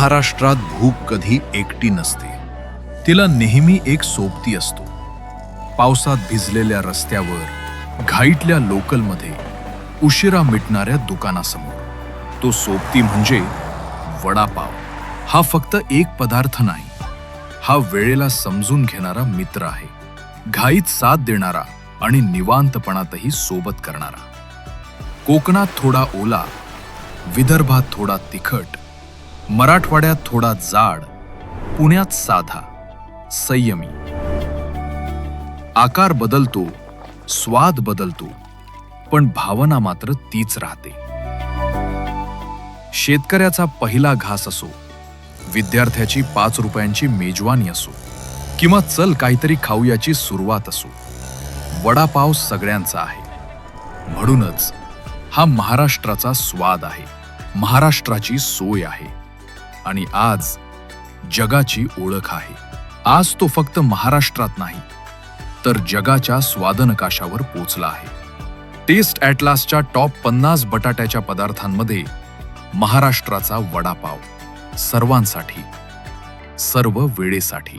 महाराष्ट्रात भूक कधी एकटी नसते. तिला नेहमी एक सोबती असतो. पावसात भिजलेल्या रस्त्यावर, घाईतल्या लोकलमध्ये, उशिरा मिटणाऱ्या दुकानासमोर. तो सोबती म्हणजे वडापाव. हा फक्त एक पदार्थ नाही, हा वेळेला समजून घेणारा मित्र आहे. घाईत साथ देणारा आणि निवांतपणातही सोबत करणारा. कोकणात थोडा ओला, विदर्भात थोडा तिखट, मराठवाड्यात थोडा जाड, पुण्यात साधा, संयमी. आकार बदलतो, स्वाद बदलतो, पण भावना मात्र तीच राहते. शेतकऱ्याचा पहिला घास असो, विद्यार्थ्याची 5 रुपयांची मेजवानी असो, किंवा चल काहीतरी खाऊयाची सुरुवात असो, वडापाव सगळ्यांचा आहे. म्हणूनच हा महाराष्ट्राचा स्वाद आहे, महाराष्ट्राची सोय आहे आणि आज जगाची ओळख आहे. आज तो फक्त महाराष्ट्रात नाही, तर जगाच्या स्वादनकाशावर पोचला आहे. टेस्ट ॲटलासच्या टॉप 50 बटाट्याच्या पदार्थांमध्ये महाराष्ट्राचा वडापाव. सर्वांसाठी, सर्व वेळेसाठी.